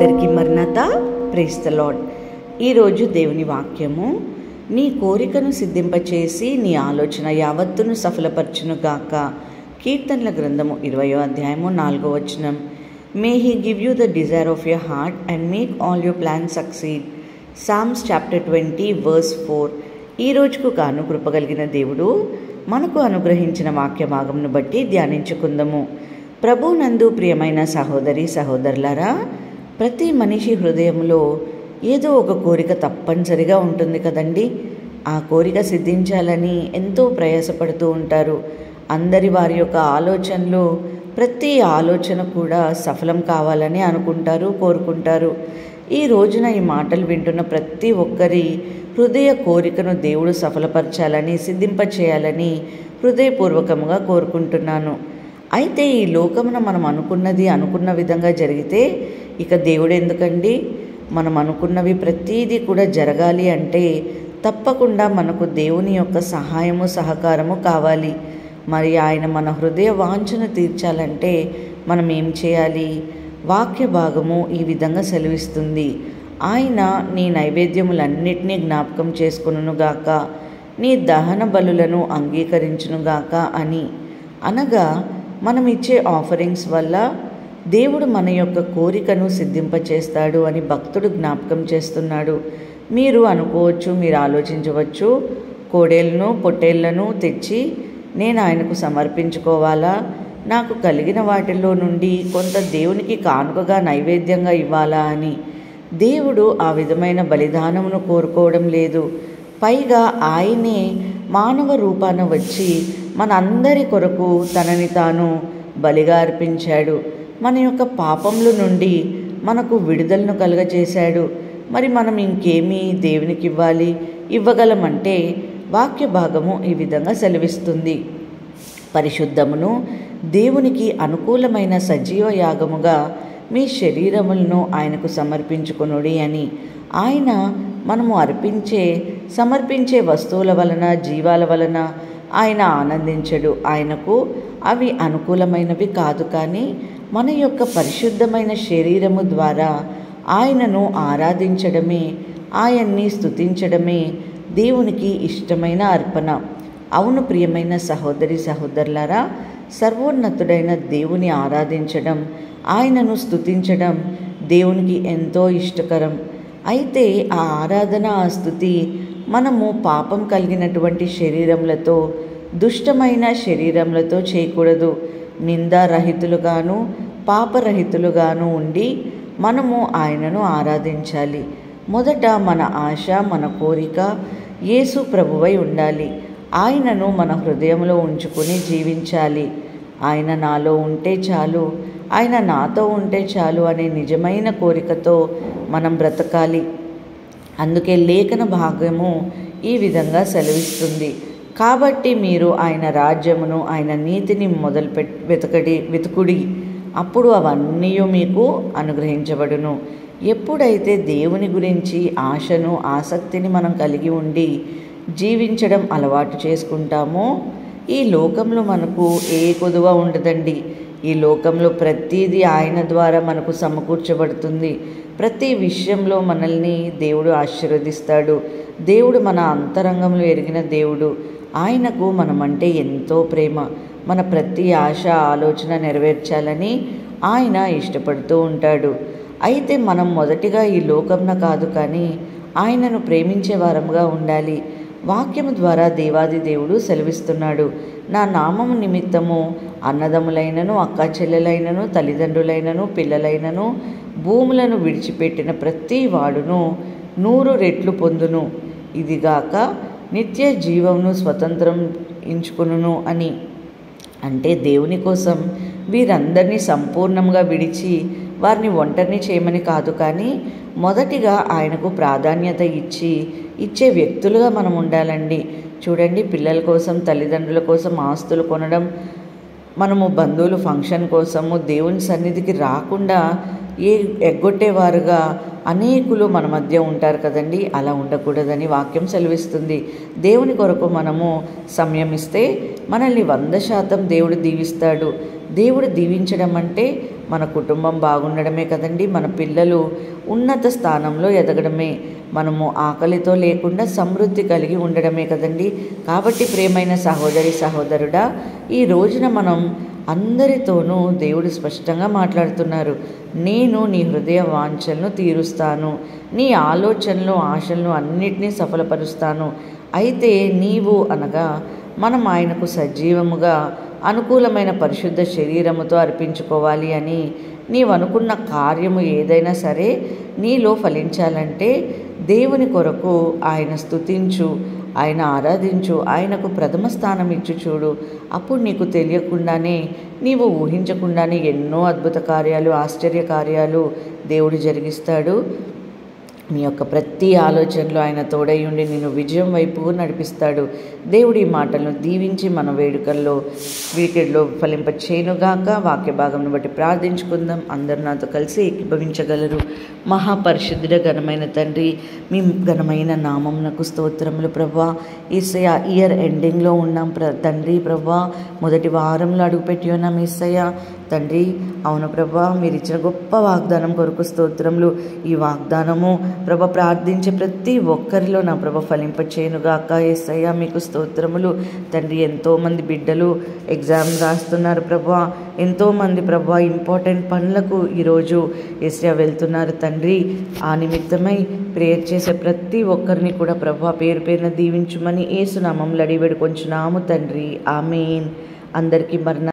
అందరికీ మరణత. Praise the lord. ఈరోజు దేవుని వాక్యము, నీ కోరికను సిద్ధింపచేసి నీ ఆలోచన యావత్తును సఫలపరచును గాక. కీర్తనల గ్రంథము 20వ అధ్యాయము 4వ వచనం. May he give you the desire of your heart and make all your plans succeed. Psalms chapter 20 verse 4. ఈ రోజుకు గాను కృపగలిగిన దేవుడు మనకు అనుగ్రహించిన వాక్య భాగమును బట్టి ధ్యానించుకుందాము. ప్రభునందు ప్రియమైన సహోదరి సహోదరులారా, ప్రతి మనిషి హృదయంలో ఏదో ఒక కోరిక తప్పనిసరిగా ఉంటుంది కదండి. ఆ కోరిక సిద్ధించాలని ఎంతో ప్రయాసపడుతూ ఉంటారు. అందరి వారి యొక్క ఆలోచనలు, ప్రతి ఆలోచన కూడా సఫలం కావాలని అనుకుంటారు, కోరుకుంటారు. ఈ రోజున ఈ మాటలు వింటున్న ప్రతి ఒక్కరి హృదయ కోరికను దేవుడు సఫలపరచాలని, సిద్ధింపచేయాలని హృదయపూర్వకంగా కోరుకుంటున్నాను. అయితే ఈ లోకమున మనం అనుకున్న విధంగా జరిగితే ఇక దేవుడు ఎందుకండి? మనం అనుకున్నవి ప్రతీది కూడా జరగాలి అంటే తప్పకుండా మనకు దేవుని యొక్క సహాయము సహకారము కావాలి. మరి ఆయన మన హృదయ వాంఛను తీర్చాలంటే మనం ఏం చేయాలి? వాక్య భాగము ఈ విధంగా సెలవిస్తుంది. ఆయన నీ నైవేద్యములన్నిటినీ జ్ఞాపకం చేసుకొనుగాక, నీ దహన బలులను అంగీకరించునుగాక అని. అనగా మనం ఇచ్చే ఆఫరింగ్స్ వల్ల దేవుడు మన యొక్క కోరికను సిద్ధింపచేస్తాడు అని భక్తుడు జ్ఞాపకం చేస్తున్నాడు. మీరు అనుకోవచ్చు, మీరు ఆలోచించవచ్చు, కోడేళ్ళను పొట్టేళ్లను తెచ్చి నేను ఆయనకు సమర్పించుకోవాలా, నాకు కలిగిన వాటిల్లో నుండి కొంత దేవునికి కానుకగా నైవేద్యంగా ఇవ్వాలా అని. దేవుడు ఆ విధమైన బలిదానమును కోరుకోవడం లేదు. పైగా ఆయనే మానవ రూపాన వచ్చి మన అందరి కొరకు తనని తాను బలిగా అర్పించాడు. మన యొక్క పాపముల నుండి మనకు విడుదలను కలుగజేశాడు. మరి మనం ఇంకేమీ దేవునికి ఇవ్వగలమంటే వాక్య భాగము ఈ విధంగా సెలవిస్తుంది. పరిశుద్ధమును దేవునికి అనుకూలమైన సజీవ యాగముగా మీ శరీరములను ఆయనకు సమర్పించుకొనుడి అని. ఆయన మనము సమర్పించే వస్తువుల వలన, జీవాల వలన ఆయన ఆనందించడు. ఆయనకు అవి అనుకూలమైనవి కాదు. కానీ మన యొక్క పరిశుద్ధమైన శరీరము ద్వారా ఆయనను ఆరాధించడమే, ఆయన్ని స్తుతించడమే దేవునికి ఇష్టమైన అర్పణ. అవును ప్రియమైన సహోదరి సహోదరులారా, సర్వోన్నతుడైన దేవుని ఆరాధించడం, ఆయనను స్తుతించడం దేవునికి ఎంతో ఇష్టకరం. అయితే ఆ ఆరాధన, ఆ స్తుతి మనము పాపం కలిగినటువంటి శరీరములతో, దుష్టమైన శరీరములతో చేయకూడదు. నిందారహితులుగాను పాపరహితులుగాను ఉండి మనము ఆయనను ఆరాధించాలి. మొదట మన ఆశ, మన కోరిక యేసు ప్రభువై ఉండాలి. ఆయనను మన హృదయంలో ఉంచుకొని జీవించాలి. ఆయన నాలో ఉంటే చాలు, ఆయన నాతో ఉంటే చాలు అనే నిజమైన కోరికతో మనం బ్రతకాలి. అందుకే లేఖన భాగము ఈ విధంగా సెలవిస్తుంది. కాబట్టి మీరు ఆయన రాజ్యమును, ఆయన నీతిని వెతుకుడి, అప్పుడు అవన్నీ మీకు అనుగ్రహించబడును. ఎప్పుడైతే దేవుని గురించి ఆశను, ఆసక్తిని మనం కలిగి ఉండి జీవించడం అలవాటు చేసుకుంటామో ఈ లోకంలో మనకు ఏ కొదువ ఉండదండి. ఈ లోకంలో ప్రతిదీ ఆయన ద్వారా మనకు సమకూర్చబడుతుంది. ప్రతి విషయంలో మనల్ని దేవుడు ఆశీర్వదిస్తాడు. దేవుడు మన అంతరంగంలో ఎరిగిన దేవుడు. ఆయనకు మనమంటే ఎంతో ప్రేమ. మన ప్రతి ఆశ, ఆలోచన నెరవేర్చాలని ఆయన ఇష్టపడుతూ ఉంటాడు. అయితే మనం మొదటిగా ఈ లోకంన కాదు, కానీ ఆయనను ప్రేమించే వారముగా ఉండాలి. వాక్యము ద్వారా దేవాది దేవుడు సెలవిస్తున్నాడు, నా నామము నిమిత్తము అన్నదమ్ములైనను, అక్క చెల్లెలైనను, తల్లిదండ్రులైనను, పిల్లలైనను, భూములను విడిచిపెట్టిన ప్రతి వాడును 100 రెట్లు పొందును, ఇదిగాక నిత్య జీవమును స్వతంత్రం ఎంచుకొనును అని. అంటే దేవుని కోసం వీరందరినీ సంపూర్ణంగా విడిచి వారిని ఒంటరిని చేయమని కాదు, కానీ మొదటిగా ఆయనకు ప్రాధాన్యత ఇచ్చే వ్యక్తులుగా మనం ఉండాలండి. చూడండి, పిల్లల కోసం, తల్లిదండ్రుల కోసం ఆస్తులు కొనడం, మనము బంధువులు ఫంక్షన్ కోసము దేవుని సన్నిధికి రాకుండా ఎగ్గొట్టేవారుగా అనేకులు మన మధ్య ఉంటారు కదండి. అలా ఉండకూడదని వాక్యం సెలవిస్తుంది. దేవుని కొరకు మనము సంయమిస్తే మనల్ని 100% దేవుడు దీవిస్తాడు. దేవుడు దీవించడం అంటే మన కుటుంబం బాగుండడమే కదండి, మన పిల్లలు ఉన్నత స్థానంలో ఎదగడమే, మనము ఆకలితో లేకుండా సమృద్ధి కలిగి ఉండడమే కదండి. కాబట్టి ప్రియమైన సహోదరి సహోదరుడా, ఈ రోజున మనం అందరితోనూ దేవుడు స్పష్టంగా మాట్లాడుతున్నారు. నేను నీ హృదయ వాంఛలను తీరుస్తాను, నీ ఆలోచనలు ఆశలను అన్నిటినీ సఫలపరుస్తాను. అయితే నీవు అనగా మనం ఆయనకు సజీవముగా అనుకూలమైన పరిశుద్ధ శరీరముతో అర్పించుకోవాలి అని. నీవు అనుకున్న కార్యము ఏదైనా సరే నీలో ఫలించాలంటే దేవుని కొరకు ఆయన స్తుతించు, ఆయన ఆరాధించు, ఆయనకు ప్రథమ స్థానం ఇచ్చు చూడు. అప్పుడు నీకు తెలియకుండానే, నీవు ఊహించకుండానే ఎన్నో అద్భుత కార్యాలు, ఆశ్చర్య కార్యాలు దేవుడు జరిగిస్తాడు. నీ యొక్క ప్రతి ఆలోచనలో ఆయన తోడై ఉండి నిన్ను విజయం వైపు నడిపిస్తాడు. దేవుడి మాటలను దీవించి మన వేడుకల్లో వీటిల్లో ఫలింప చేయనుగాక. వాక్య భాగంను బట్టి ప్రార్థించుకుందాం. అందరూ నాతో కలిసి ఏకీభవించగలరు. మహాపరిశుద్ధుడ ఘనమైన తండ్రి, మీ ఘనమైన నామమునకు స్తోత్రములు ప్రభువా. యేసయ్య, ఇయర్ ఎండింగ్లో ఉన్నాం తండ్రి ప్రభువా, మొదటి వారంలో అడుగుపెట్టి ఉన్నాం యేసయ్య తండ్రి. అవును ప్రభా, మీరు ఇచ్చిన గొప్ప వాగ్దానం కొరకు స్తోత్రములు. ఈ వాగ్దానము ప్రభ ప్రార్థించే ప్రతి ఒక్కరిలో నా ప్రభ ఫలింపచేయునుగాక. యేసయ్య మీకు స్తోత్రములు తండ్రి. ఎంతోమంది బిడ్డలు ఎగ్జామ్ రాస్తున్నారు ప్రభా, ఎంతోమంది ప్రభా ఇంపార్టెంట్ పనులకు ఈరోజు యేసయ్య వెళ్తున్నారు తండ్రి. ఆ నిమిత్తమై ప్రేయర్ చేసే ప్రతి ఒక్కరిని కూడా ప్రభా పేరు పేరున దీవించుమని యేసు నామములో అడిగి వేడుకొంచున్నాము తండ్రి. ఆమేన్. అందరికీ మరణ